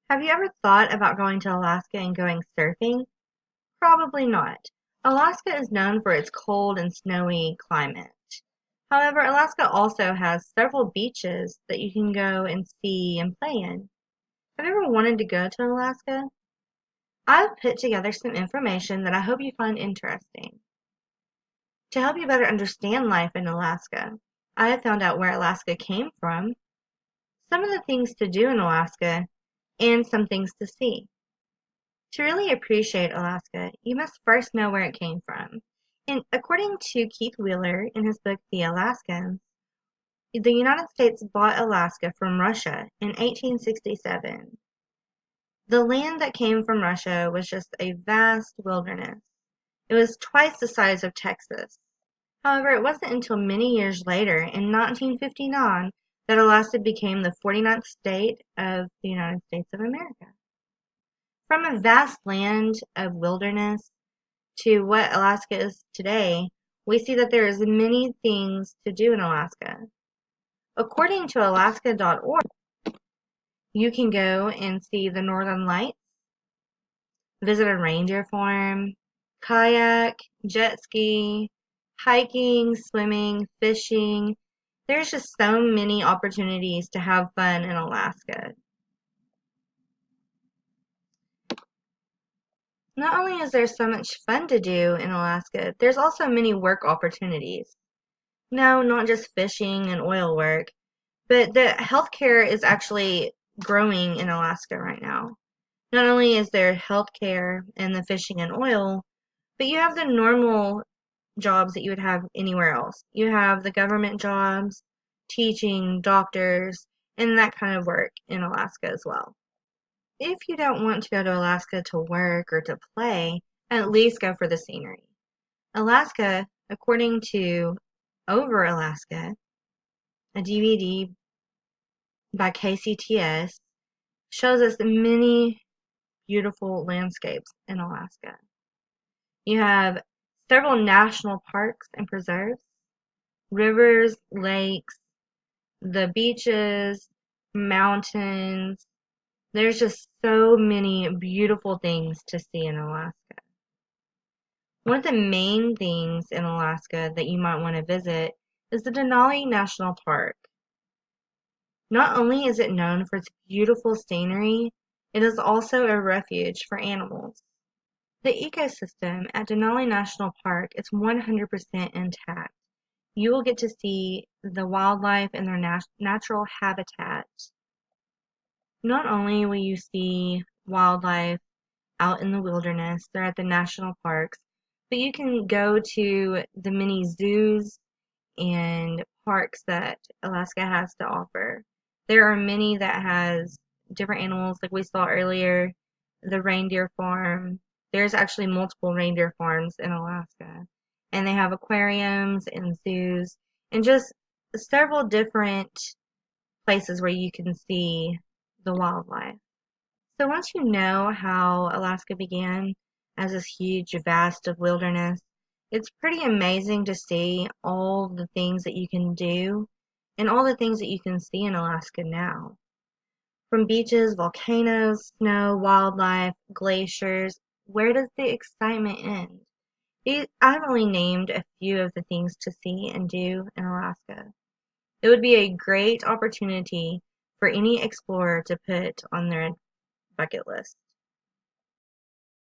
Have you ever thought about going to Alaska and going surfing? Probably not. Alaska is known for its cold and snowy climate. However, Alaska also has several beaches that you can go and see and play in. Have you ever wanted to go to Alaska? I've put together some information that I hope you find interesting. To help you better understand life in Alaska, I have found out where Alaska came from, some of the things to do in Alaska, and some things to see. To really appreciate Alaska, you must first know where it came from. And according to Keith Wheeler in his book The Alaskans, the United States bought Alaska from Russia in 1867. The land that came from Russia was just a vast wilderness. It was twice the size of Texas. However, it wasn't until many years later, in 1959, that Alaska became the 49th state of the United States of America. From a vast land of wilderness to what Alaska is today, we see that there is many things to do in Alaska. According to Alaska.org, you can go and see the Northern Lights, visit a reindeer farm, kayak, jet ski, hiking, swimming, fishing. There's just so many opportunities to have fun in Alaska. Not only is there so much fun to do in Alaska, there's also many work opportunities. No, not just fishing and oil work, but the healthcare is actually growing in Alaska right now. Not only is there healthcare and the fishing and oil, but you have the normal jobs that you would have anywhere else. You have the government jobs, teaching, doctors, and that kind of work in Alaska as well. If you don't want to go to Alaska to work or to play, at least go for the scenery. Alaska, according to Over Alaska, a DVD by KCTS, shows us many beautiful landscapes in Alaska. You have several national parks and preserves, rivers, lakes, the beaches, mountains. There's just so many beautiful things to see in Alaska. One of the main things in Alaska that you might want to visit is the Denali National Park. Not only is it known for its beautiful scenery, it is also a refuge for animals. The ecosystem at Denali National Park is 100% intact. You will get to see the wildlife in their natural habitat. Not only will you see wildlife out in the wilderness, they're at the national parks, but you can go to the many zoos and parks that Alaska has to offer. There are many that has different animals, like we saw earlier, the reindeer farm. There's actually multiple reindeer farms in Alaska, and they have aquariums and zoos and just several different places where you can see the wildlife. So once you know how Alaska began as this huge, vast of wilderness, it's pretty amazing to see all the things that you can do and all the things that you can see in Alaska now. From beaches, volcanoes, snow, wildlife, glaciers, where does the excitement end? I've only named a few of the things to see and do in Alaska. It would be a great opportunity for any explorer to put on their bucket list.